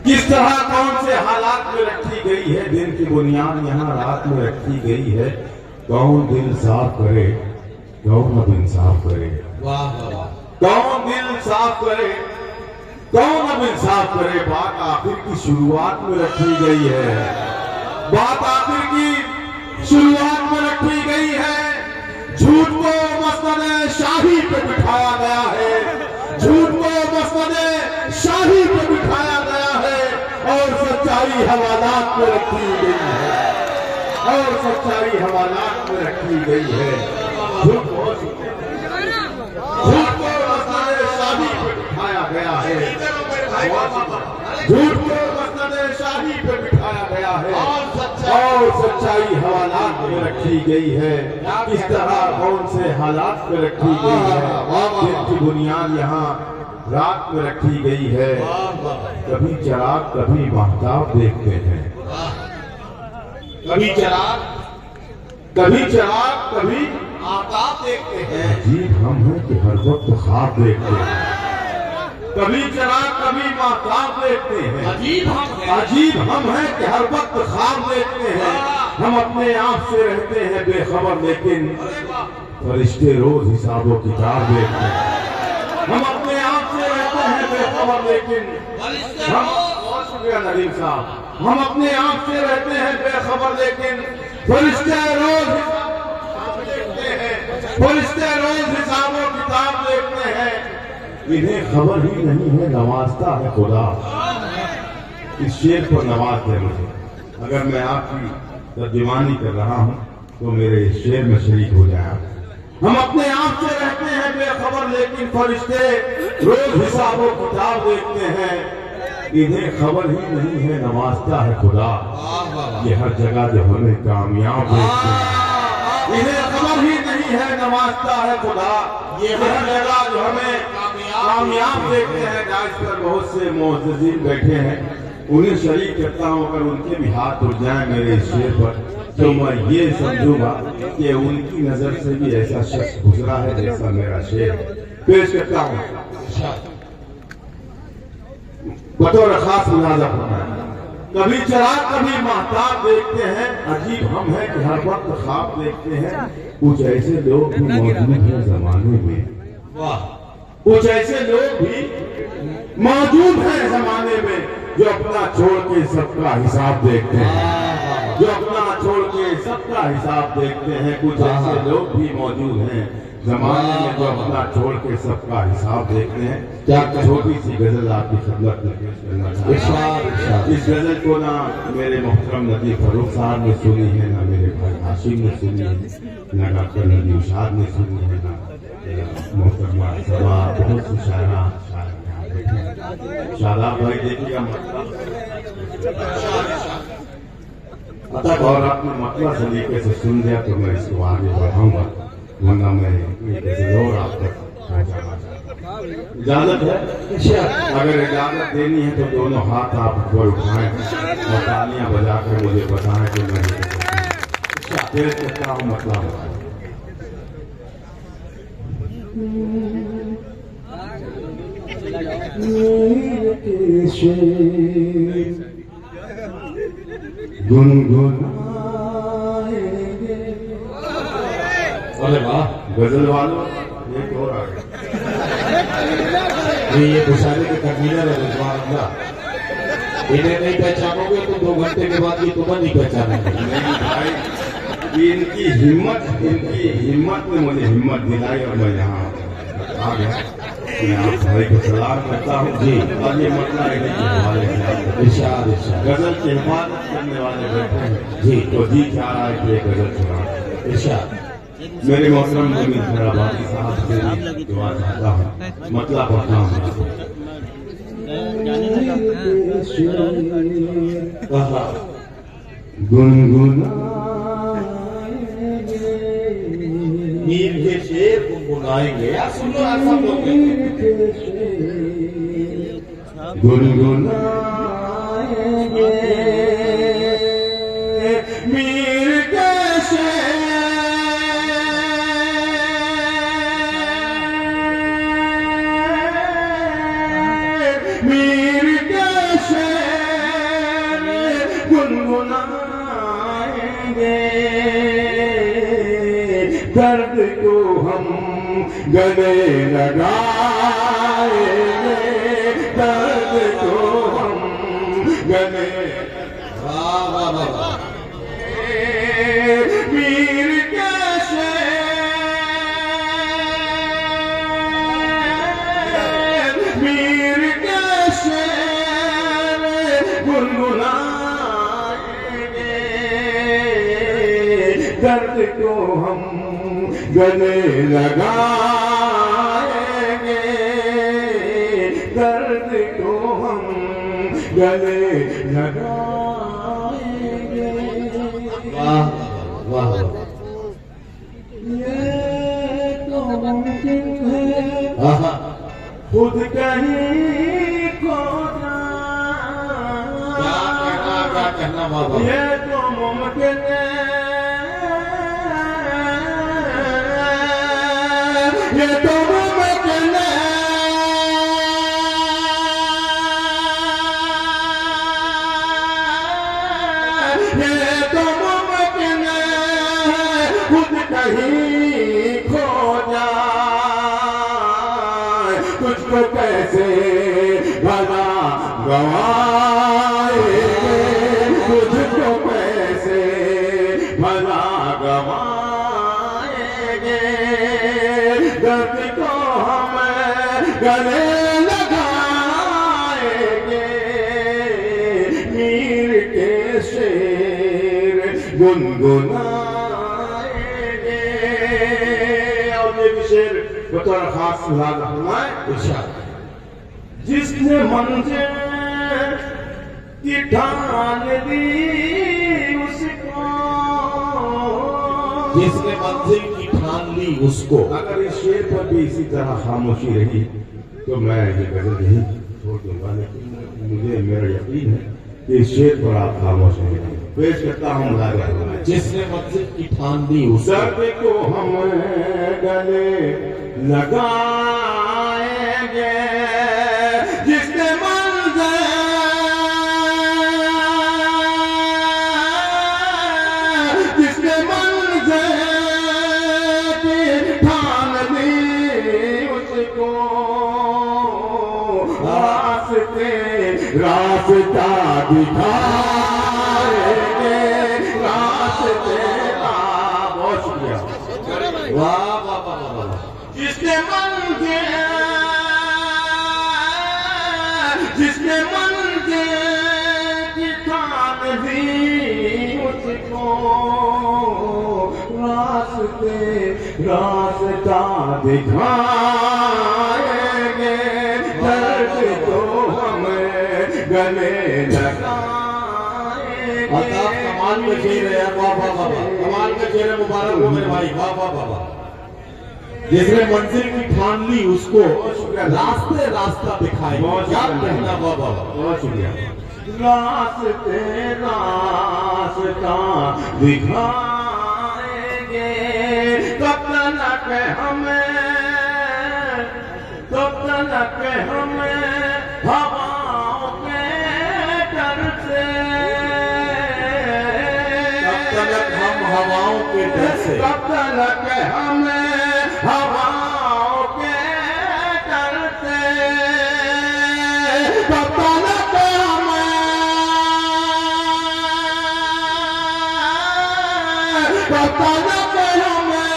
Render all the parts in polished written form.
किस तरह कौन से हालात में रखी गई है, दिन की बुनियाद यहाँ रात में रखी गई है। कौन दिल साफ करे, कौन अब इंसाफ करे। वाह वाह। कौन दिल साफ करे, कौन अब इंसाफ करे। बात आखिर की शुरुआत में रखी गई है, बात आखिर की शुरुआत में रखी गई है। झूठ को मस्जिद शाही पे बिठाया गया है, झूठ को मस्जिद शाही पे बिठाया गया है और सच्चाई हवालात में रखी गई है, और सच्चाई हवालात में रखी गई है। झूठ को मस्जिद शाही पे बिठाया गया है, झूठ को मस्जिद शाही पे बिठाया गया है और सच्चाई हवालात में रखी गई है। किस तरह कौन से हालात में रखी गई है, दिन की बुनियाद यहाँ रात में रखी गई है। कभी चिराग कभी महताब देखते हैं, कभी चिराग कभी चिराग कभी आताब देखते हैं। अजीब हम हैं कि हर वक्त ख्वाब देखते हैं, कभी चिराग कभी महताब देखते हैं। अजीब हम हैं, अजीब हम हैं कि हर वक्त ख्वाब देखते हैं। हम अपने आप से रहते हैं बेखबर, लेकिन फरिश्ते रोज हिसाबों किताब देखते हैं। हम अपने आप से रहते हैं बेखबर, लेकिन हम शुक्रिया नदीम साहब, हम अपने आप से रहते हैं बेखबर, लेकिन फरिश्ते रोज हिसाब देखते हैं, फरिश्ते रोज हिसाबों किताब देखते हैं। इन्हें खबर ही नहीं है नवाजता है खुदा। इस शेर को नवाज दे मुझे। अगर मैं आपकी तर्जुमानी कर रहा हूँ तो मेरे शेर में शरीक हो जाए। हम अपने आप से रहते हैं बेखबर, लेकिन फरिश्ते रोज हिसाबों किताब देखते हैं। इन्हें खबर ही नहीं है नवाजता है खुदा, ये हर जगह जो हमें कामयाब देखते हैं। इन्हें खबर ही नहीं है नवाजता है खुदा, ये हर जगह जो हमें कामयाब देखते हैं। जहाँ इस पर बहुत से मोअज़्ज़िज़ीन बैठे हैं, उन्हें शरीक करता हूँ। अगर उनके भी हाथ उठ जाए मेरे इस शेर पर, तो मैं ये समझूंगा कि उनकी नजर से भी ऐसा शख्स गुजरा है जैसा मेरा शेर पेश करता हूँ। बतौर खास मुलाजा फरमाएं। कभी चिराग कभी महताब देखते हैं, अजीब हम हैं कि हर वक्त ख्वाब देखते हैं। कुछ ऐसे लोग भी मौजूद हैं जमाने में, वाह, कुछ ऐसे लोग भी मौजूद हैं जमाने में जो अपना छोड़ के सबका हिसाब देखते हैं, जो अपना छोड़ के सबका हिसाब देखते हैं। कुछ ऐसे लोग भी मौजूद हैं जमाने में जो अपना छोड़ के सबका हिसाब देखते हैं। क्या छोटी सी गजल आपकी खिदमत में पेश करना चाहता हूं। इस गजल को ना मेरे मोहतरम नदी फरूख साहब ने सुनी है, ना मेरे भाई हाशिम ने सुनी है, ना डॉक्टर नदी उशाद ने सुनी है, ना मोहतरमा सभा बहुत से शायरा शादाब भाई देखिएगा मतलब। और आपने मतलब सलीके से सुन लिया तो मैं इसको आगे बढ़ाऊंगा, वरना मैं और आप तक पहुंचाना चाहता हूँ। इजाजत है? अगर इजाजत देनी है तो दोनों हाथ आप ऊपर उठाएं और तालियां बजाकर मुझे बताएं कि मैं पेश करता हूँ मतलब। गुनगुनाएंगे। अरे वाह गजल वालों, एक और आ गया। ये पुशारे के कन्वीनर है रिजवान अल्लाह। इन्हें नहीं पहचानोगे तो 2 घंटे के बाद ये तुम्हें नहीं पहचानेंगे। भाई इनकी हिम्मत ने मुझे हिम्मत दिलाई और मैं यहाँ आ गया। मैं आप भाई को सलाम करता हूँ जी। और ये मतलब है कि हमारे इरशाद इरशाद गजल की हिफाजत करने वाले बैठे हैं जी, तो जी क्या रहा है कि ये गजल सुना। इरशाद मेरे मोहतरम जमीन खैराबादी साहब से दुआ चाहता हूँ, मतलब पढ़ता हूँ। गुनगुनाएंगे नीर के शेर गुनगुनाएंगे। यार सुन लो यार सब लोग, गुनगुनाएंगे मीर के शेर, मीर के शेर गले लगाएंगे, दर्द को हम गले। वाह वाह वाह वाह। मीर के शेर, मीर के शेर गुनगुनाएंगे, दर्द को हम गले लगाएंगे, दर्द को हम गले लगाएंगे। वाह वाह वाह। ये तो मुमकिन है आहा, खुद कहीं खो क्या कहना बाबा। ये तो मुमकिन है, ये तो मुमकिन है, ये तो मुमकिन है, खुद कहीं खो जाए, तुझको कैसे भला गवाएंगे, तुझको कैसे भला गवाएंगे, दर्द को हम गले लगाएंगे, मीर के शेर गुनगुनाएंगे। और ये भी शेर बतौर खास लाल फरमाए, इरशाद। जिसने मंजिल की ठान ली उसको, जिसने मंजिल की ठान ली उसको। अगर इस शेर पर भी इसी तरह खामोशी रही तो मैं ये गजल नहीं छोड़ दूंगा, लेकिन मुझे मेरा यकीन है कि इस शेर पर आप खामोश नहीं रहेंगे। पेश करता हूँ लागा, जिसने मंजिल की ठान ली उसको। दर्द को हम गले लगाएंगे, जिसने मंजिल की ठान ली उसको, रास्ता दिखाएंगे, रास्ते बहुत शुक्रिया। वाह वाह वाह वाह। जिसने मंजिल की ठान दी उसको, रास्ता दिखाएंगे, दर्द को हम गले लगाएंगे। अल्ताफ कमाल में शेर है, वाह वाह वाह वाह। कमाल में शेर है, मुबारक हो मेरे भाई, वाह वाह वाह वाह। जिसने मंजिल की ठान ली उसको रास्ते रास्ता दिखाए, क्या कहना। वाह वाह वाह। बहुत शुक्रिया। रास्ते रास्ता दिखाएंगे, कब तक हमें, कब तक हमें हवाओं के डर से, कब तक हम हवाओं के डर से, कब तक हमें हवाओं के डर से, कब तक हमें, कब तक हमें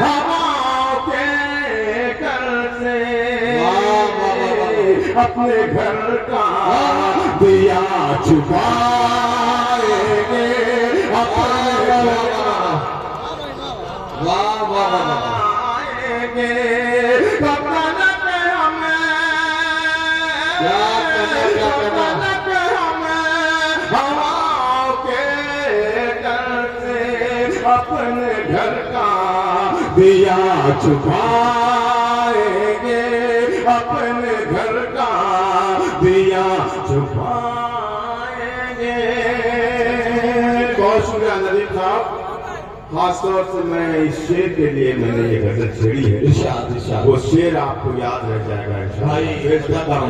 हवाओं के डर से अपने घर का दिया छुपाएंगे, अपने घर का वाह वाह वाह वाह। आएंगे, कब तक हमें, कब तक हमें हवाओं के डर से अपने घर का दिया छुपाएंगे, अपने घर का दिया छुपाएंगे। बहुत शुक्रिया नदीम साहब। खासतौर से मैं इस शेर के लिए मैंने ये गजल छेड़ी है, इरशाद इरशाद। वो शेर आपको याद रह जाएगा भाई, पेश करता हूँ।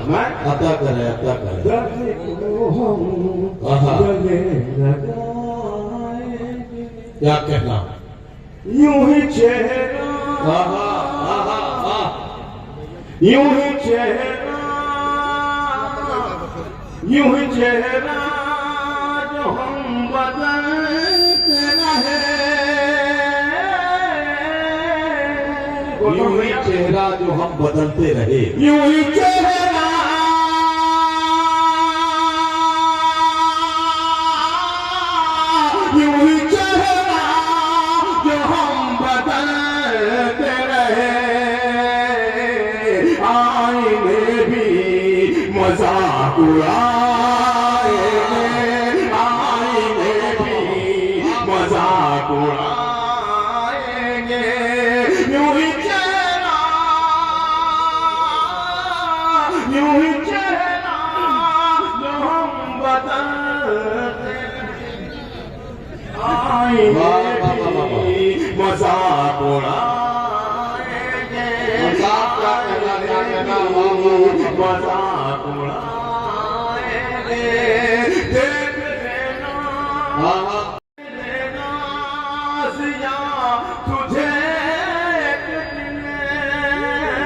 मैं अता करे अता करे। दर्द को हम आहा। गले लगाएंगे, क्या कहना। यूं ही चेहरा आहा यूं ही चेहरा जो हम बदलते रहे, यूं ही चेहरा जो हम बदलते रहे, यूं ही चेहरा जो हम बदलते रहे, आईने भी मजाक उड़ाएंगे, आईने भी मजाक उड़ाएंगे। यूं ही चेहरा जो हम बदलते आईने भी मजाक उड़ाएंगे, मजाक उड़ाएंगे। देख लेना सिया तुझे एक दिन,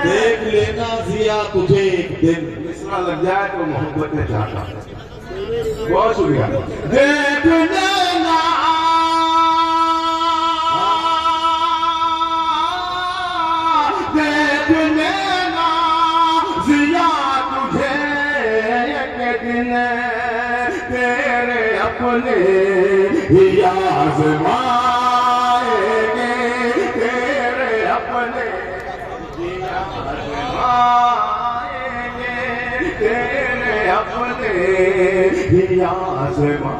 देख लेना जिया तुझे एक दिन। मिसरा लग जाए तो मोहब्बत में जाता। बहुत शुक्रिया। देख लेना जिया तुझे एक दिन, तेरे अपने ही आज़माएंगे, तेरे अपने ही आज़माएंगे, तेरे अपने ही आज़माएंगे।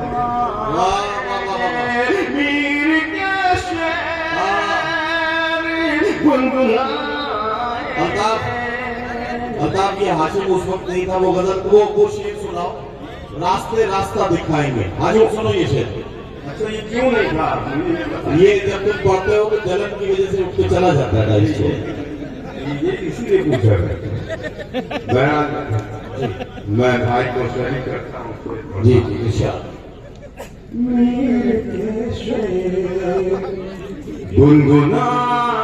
मीर के शेर गुनगुनाएंगे। अल्ताफ ये हाशिम उस वक्त नहीं था, वो गजल वो शेर सुनाओ, रास्ते रास्ता दिखाएंगे। हाशिम सुनो ये शेर। अच्छा ये क्यों नहीं था? ये जब तुम पढ़ते हो तो जलन की वजह से उठ के चला जाता है इसको, ये इसीलिए पूछा मैं भाई को शरीक करता हूँ। जी जी इंशाअल्लाह। गुनगुनाएंगे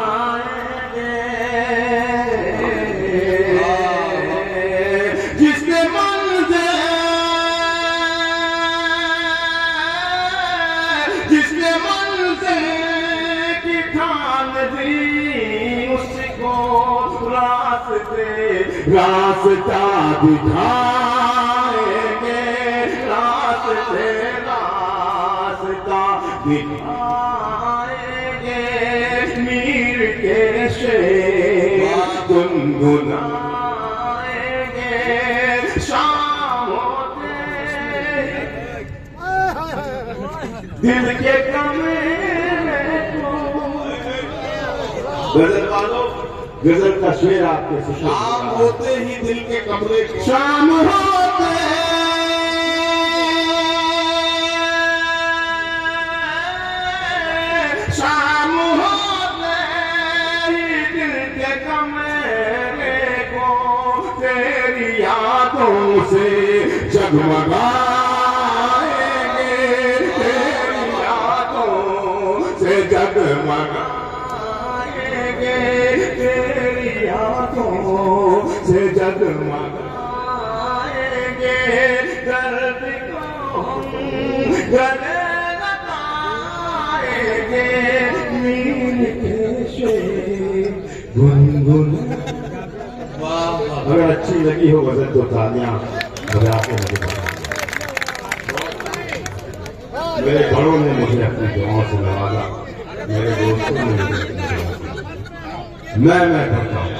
जिसने मंज़िल की ठान दी, उसको रास्ता दिखाएंगे, रास्ता दिखाएंगे। मीर के शेर गुनगुनाएंगे, शाम होते दिल के कमरे को। गजल वालों, गजल का शेर आपके शाम होते ही दिल के कमरे को, शाम होते ही दिल के कमरे को, तेरी यादों से जगमगाएंगे, तेरी यादों से जगमगाएंगे, तेरी यादों से जगमगाएंगे। दर्द को हम गले लगाएंगे, मीर के शेर गुनगुना। अगर अच्छी लगी हो गजल तो तालियां बजा के मुझे बताएं। मेरे बड़ों ने मुझे अपनी दुआओं से नवाजा, मेरे दोस्तों ने मुझे मैं करता हूँ।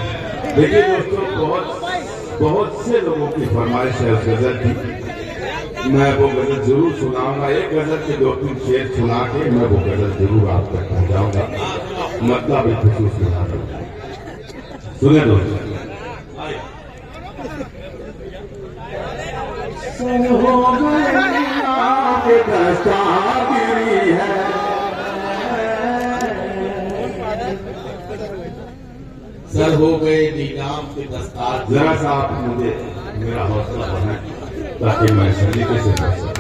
देखिए दोस्तों, बहुत से लोगों की फरमाइश है उस गजल की। मैं वो गजल जरूर सुनाऊंगा। एक गजल के 2-3 शेर सुना के मैं वो गजल जरूर आप तक पहुंचाऊंगा, मतलब एक खुशूस सुना दूंगा। सुने दोस्तों। है सर हो गए नीलाम के दस्तार। जरा सा आप मुझे मेरा हौसला बढ़ाएं ताकि मैं सलीके से पढ़ सकूं।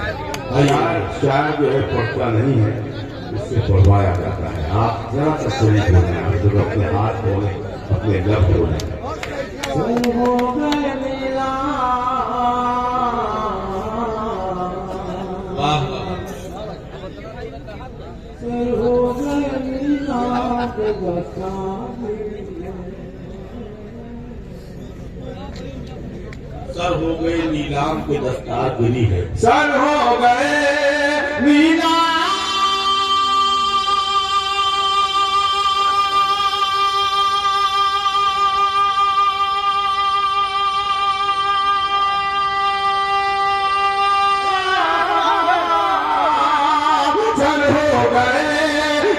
शायर जो है पढ़ता नहीं है, उससे पढ़वाया जाता है। आप जरा सा शरीक हो जाए, आप जब अपने हाथ बोले, अपने लफ्ज बोले। सर हो गए नीला सर हो गए नीला के सर हो गए नीलाम के दस्तार गिरी है। सर हो गए नीला सर हो गए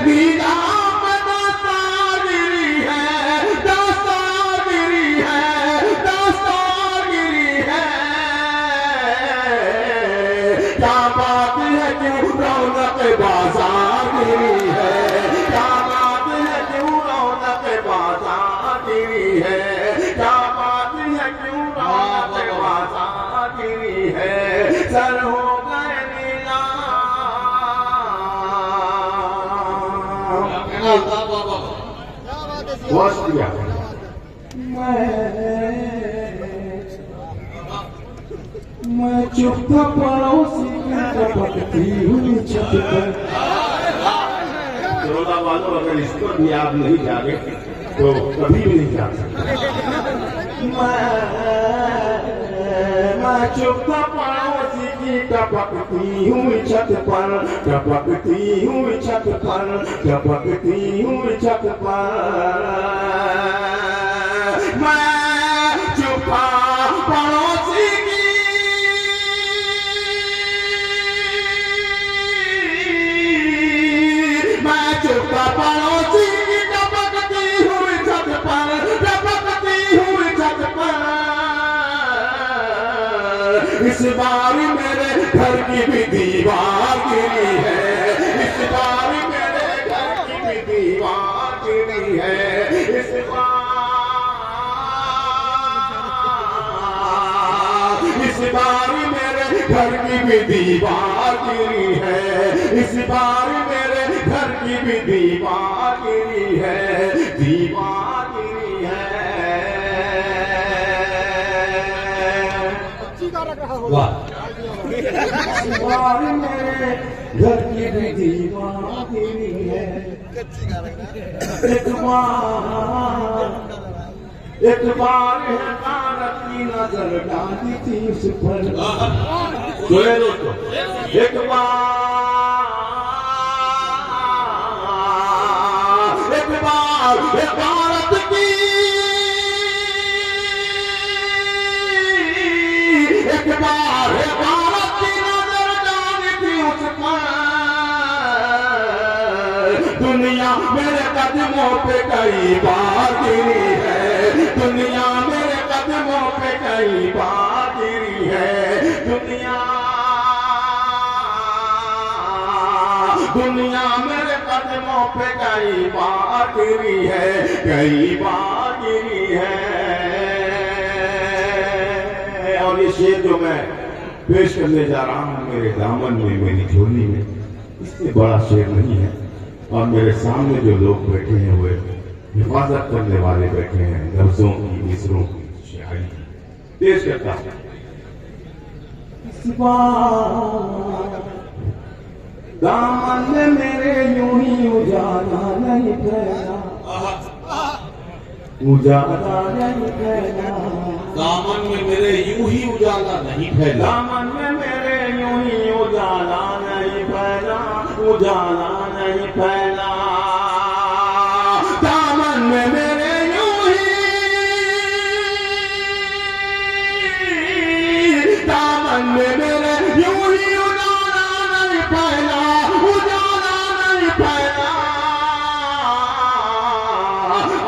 नीलाम दस्तारगिरी है दस्तारगिरी है दस्तारगिरी है क्या बात है क्यों रौनक बाजार गिरी है क्या बात है क्यों रौनक बाजार गिरी है क्या बात है क्यों रौनक बाजार गिरी है सर हो गए बहुत शुक्रिया मैं चुप था पड़ोसी की टपकती हुई छत पर श्रोता वालों अगर इस पर भी आप नहीं जागे तो कभी भी नहीं जा सकते मैं चुप था पड़ोसी की टपकती हुई छत पर टपकती हुई छत पर टपकती हुई छत पर मैं चुप था पड़ोसी की मैं चुप था पड़ोसी की टपकती हुई छत पर टपकती हुई छत पर इस बार मेरे घर की भी दीवार गिरी है इस बार मेरे घर की भी दीवार गिरी है इस बार मेरे घर की भी दीवार गिरी है इस बार मेरे घर की भी दीवार गिरी है दीवार गिरी है वाह बार मेरे घर की भी दीवार गिरी है एक बार हकारत की नजर डाली थी उस पर सुने दोस्तों एक बार हकारत की एक बार हकारत की नजर डाली थी उस पर दुनिया मेरे कदमों पे कई बार गिरी है दुनिया मेरे कदमों पे कई बार गिरी है दुनिया मेरे कदमों पे कई बार गिरी है कई बार गिरी है और ये शेर जो मैं पेश करने जा रहा हूँ मेरे दामन में मेरी झोली में इससे बड़ा शेर नहीं है और मेरे सामने जो लोग बैठे हैं वो हिफाजत करने वाले बैठे हैं लफ्जों की मिसरों की शायरी पेश करता हूं दामन में मेरे यूं ही उजाला नहीं फैला उजाला नहीं फैला दामन में मेरे यूं ही उजाला नहीं फैला दामन में मेरे यूं ही उजाला नहीं फैला उजाला नहीं फैला दामन में मेरे यूं ही दामन में मेरे यूं ही उजाला नहीं फैला उजाला नहीं फैला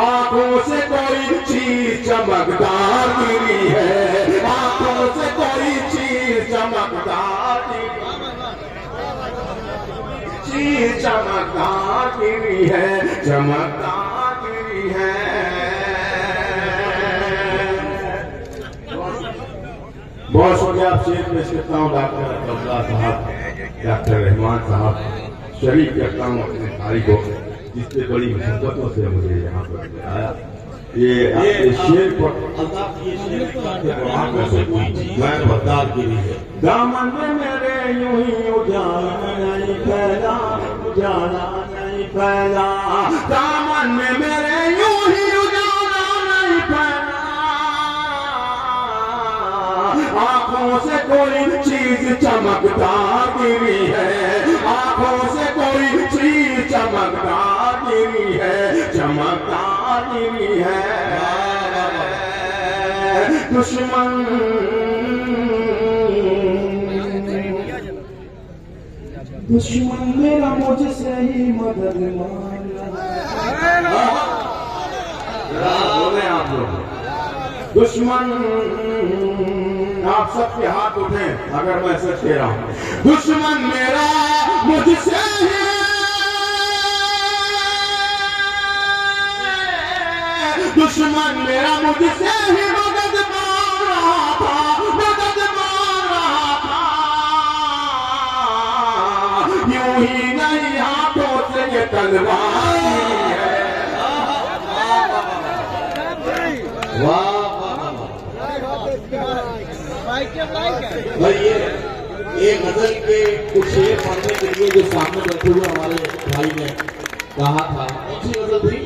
आंखों से कोई चीज चमकदार गिरी है आंखों से कोई चीज चमकदार चीज चमकदार गिरी है चमकदार गिरी है बहुत शुक्रिया आप शेर पेश करता हूँ डॉक्टर अब्दुल्ला साहब डॉक्टर रहमान साहब शरीफ करता हूँ अपने भाई को जिससे बड़ी मुसीबतों से मुझे यहाँ पर बुलाया ये शेर पर अल्ताफ ये शेर के कुरान में से कोई चीज मैं बददार गिरी है। दामन में मेरे यूं ही उजाला नहीं फैला, उजाला नहीं फैला, दामन में मेरे यूं ही उजाला नहीं फैला, आंखों से कोई चीज चमकदार गिरी है, आंखों से कोई चीज चमकदार गिरी है, चमकदार गिरी है। दुश्मन दुश्मन मेरा मुझसे ही मदद मांगा, बोले आप लोग। दुश्मन आप सबके हाथ उठे अगर मैं सच कह रहा हूं। दुश्मन मेरा मुझसे ही, दुश्मन मेरा मुझसे ही मदद मांग रहा था, मदद मांग रहा था, यूं ही नहीं हाथों से ये तलवार है। वाह भाई ये गजल के कुछ शेर पढ़ने के लिए जो सामने बैठे हुए हमारे भाई ने कहा था, अच्छी गजल थी।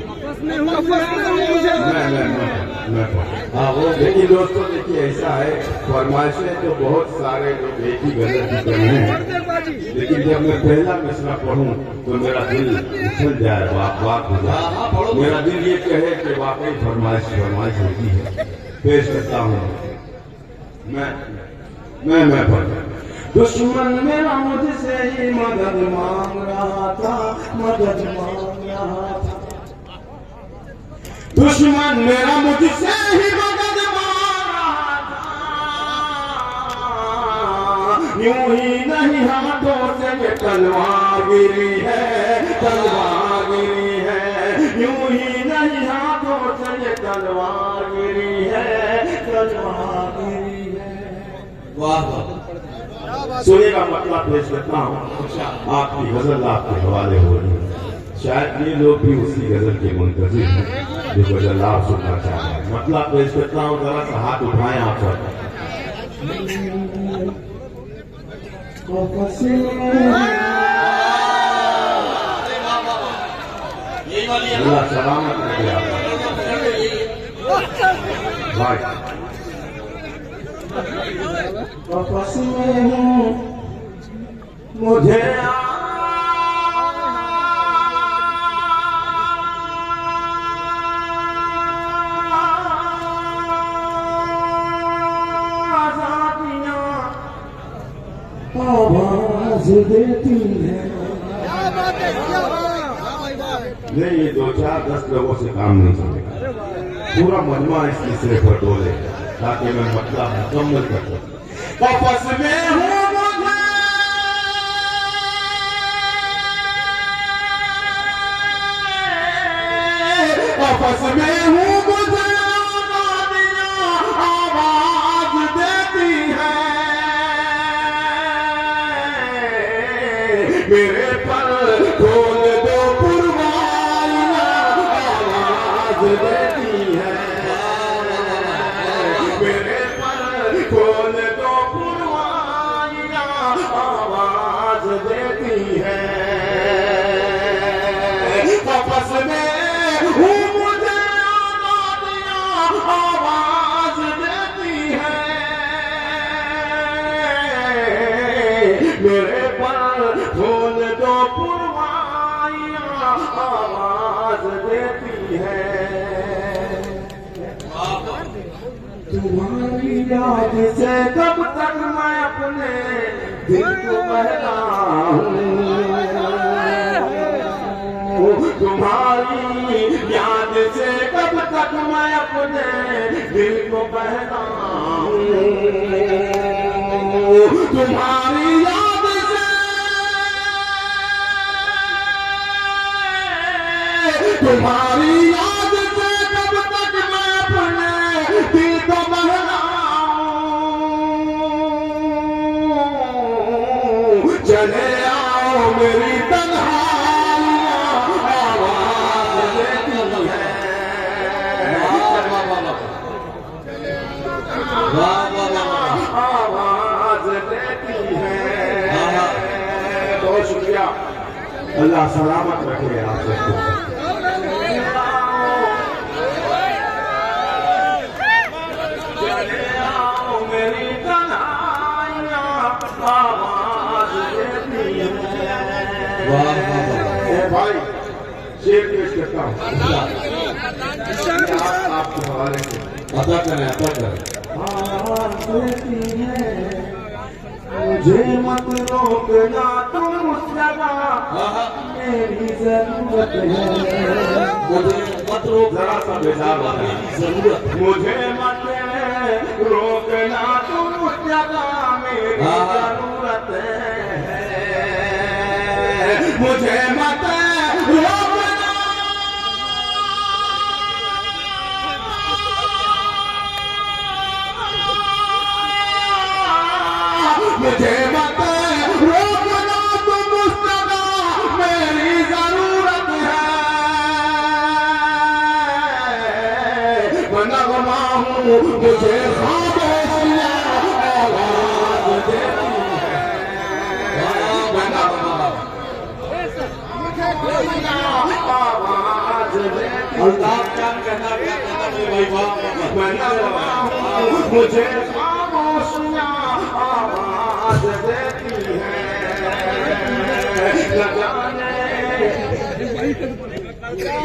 हाँ वो देखिए दोस्तों, देखिए ऐसा है, फरमाइशें तो बहुत सारे लोग एक ही गजल की कर रहे हैं, लेकिन जब मैं पहला मिसरा पढ़ूं तो मेरा दिल उछल जाए, बात हो जाए, मेरा दिल ये कहे कि वाकई फरमाइश होती है। पेश करता हूँ मैं पढ़। दुश्मन मेरा मुझसे ही मदद मांग रहा था, मदद मांग रहा था, दुश्मन मेरा मुझसे ही मदद मांग रहा था, यूं ही नहीं हाथों से ये तलवार गिरी है, तलवार गिरी है, यूं ही नहीं हाथों से ये तलवार गिरी है, तलवार गिरी है। वाह सुनिएगा मतलब पेश करता हूँ, आपकी गजल आपके हवाले हो रही है, शायद ये लोग भी उसी गजल के मुंतजिर हैं जो गजल आप सुनना चाह रहे हैं। मतलब पेश करता हूँ, जरा सा हाथ उठाएं आप सब। अल्लाह सलामत रखे भाई। वापस में हूँ मुझे आवाज देती है। नहीं, ये 2-4-10 लोगों से काम नहीं चलेगा, पूरा मजमा इस तीसरे पर डोले ताकि मैं मतलब मुकम्मल कर सकूं। वापस में हूँ मुझे, वापस में हूँ मुझे आवाज देती है, मेरे पर खोल दो पुरवाइयां, आवाज देती है, मेरे पर खोल दो पुरवाइयां, आवाज देती है। वापस में हूँ मुझे आवाज देती है, मेरे पर खोल दो पुरवाइयां, आवाज देती है। तुम्हारी याद से कब तक मैं अपने दिल को बहलाऊं, तुम्हारी याद से कब तक मैं अपने दिल को बहलाऊं, तुम्हारी याद से, तुम्हारी याद से कब तक मैं अपने दिल को बहलाऊं, चले आओ मेरी तन्हाइयां, आवाज देती है, आवाज देती है। बहुत शुक्रिया, अल्लाह सलामत रखे आप सबको। चले आओ मेरी कन्हैया आवाज देती है। भाई शेर पेश करता हूँ आपके हवाले से। अदा करें, अदा करें। आवाज देती है मुझे मत रोकना तुम उस जगह मेरी जरूरत है। मुझे मत रोकना, जरा सा बेजार मेरी जरूरत। मुझे मत रोकना तुम उस जगह मेरी जरूरत है। मुझे मत रोकना, मुझे मत रोकना तुम उस जगह मेरी जरूरत है। मैं नगमा हूँ मुझे खामोशियाँ आवाज देती है। मैं नगमा आवाज देती है। अल्लाह क्या कहना मेरे भाई, मैं नगमा हूँ मुझे खामोशियाँ आवाज देती है।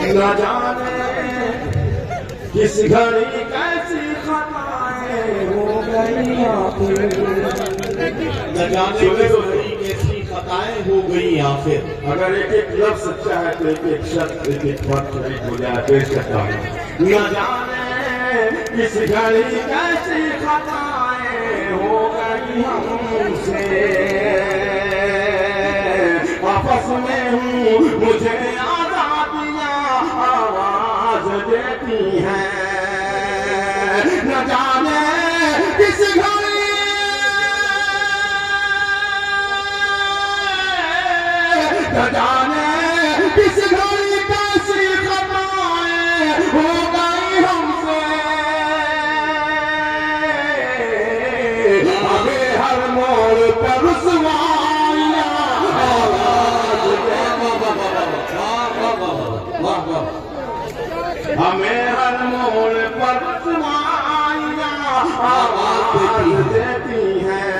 न जाने किस घड़ी कैसी खताएं हो गई आखिर। न जाने कैसी खताएं हो गई आखिर। अगर एक एक लफ्ज सच्चा है तो एक एक शब्द एक एक वक्त शरीक हो जाए पेश करता हूँ। न जाने किस घड़ी कैसी खताएं हो गई हमसे। आपस में हूँ मुझे आजादियाँ आवाज देती हैं। न जाने किस घड़ी न जाने किस घड़ी कैसी खताएं हो गई हमसे। हमें हर मोड़ पर रुसवाइयाँ आवाज हमें हर मोड़ पर रुसवाइयाँ आवाज देती हैं।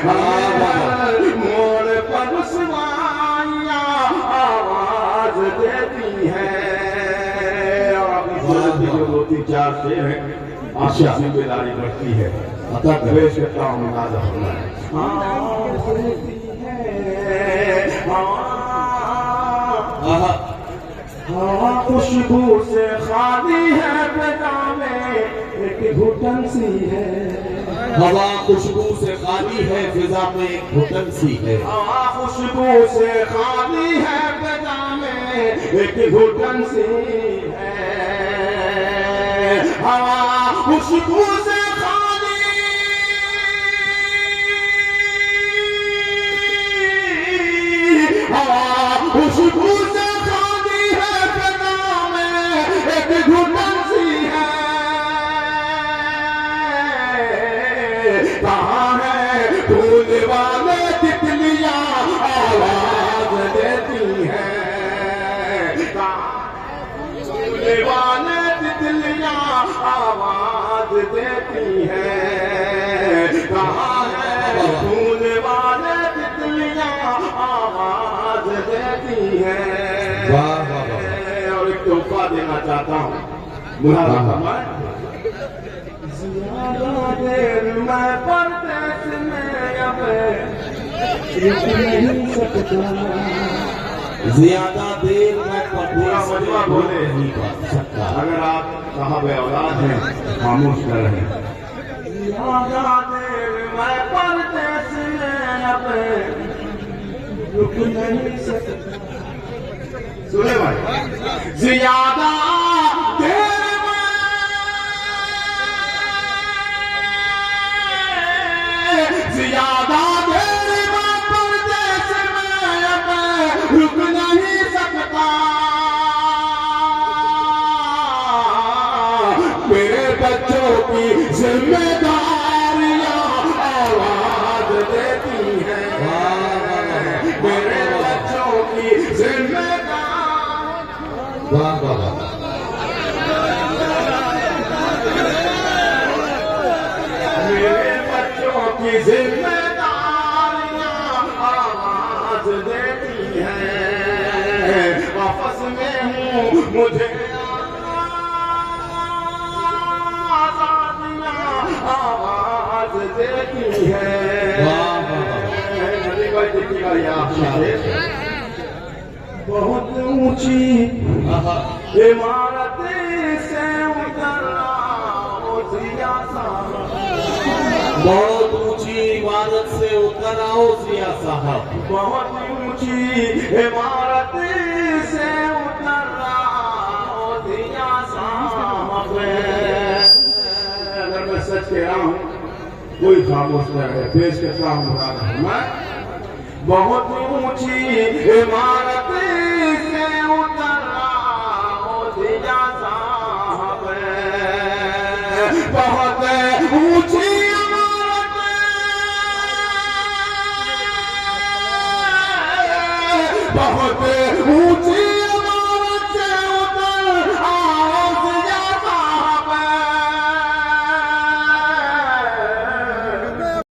हमें हर मोड़ पर रुसवाइयाँ आवाज देती हैं। और अपनी जिंदगी जो 2-3-4 शेर हैं आपकी जिम्मेदारी बढ़ती है। अता पेश करता हूँ नाज़ा फरमाएं। हवा खुशबू से खाली है पैजामे एक घुटन सी है। हवा खुशबू से खाली है, फिजा में एक घुटन सी है। हवा खुशबू से खाली है पैजामे एक घुटन सी है। हवा खुशबू से खाली हवा खुशबू से खाली है पैजामे एक घुटन सी है। कहाँ है फूल वाले तितलियाँ आवाज देती हैं। फूल वाले तितलियाँ आवाज देती हैं। कहाँ है फूल वाले तितलियाँ आवाज देती हैं। और एक तोहफा देना चाहता हूँ। मुलाज़ा फरमाएं। ज़्यादा देर मैं परदेस में अब रुक नहीं सकता। ज्यादा देर में पूरा मजमा बोले नहीं कर सकता। अगर आप साहब औलाद हैं खामोश कर रहे हैं। ज़्यादा देर मैं परदेस में अब रुक नहीं सकता। सुने भाई, ज़्यादा देर ज़्यादा देर में परदेस में अब रुक नहीं सकता। मेरे बच्चों की जिम्मेदारियां जिम्मेदारियां आवाज देती हैं, वापस में हूँ मुझे आजादियां आवाज देती है। बहुत ऊंची इमारत से उतर जिया साहब, बहुत ऊंची इमारत से उतर आओ जिया साहब, बहुत ऊंची इमारत से उतर जिया साहब। अगर मैं सच कह रहा हूँ कोई खामोश न रहे, पेश करता हूँ मैं। बहुत ऊंची इमारत से उतर जिया साहब, बहुत ऊंची इमारत, बहुत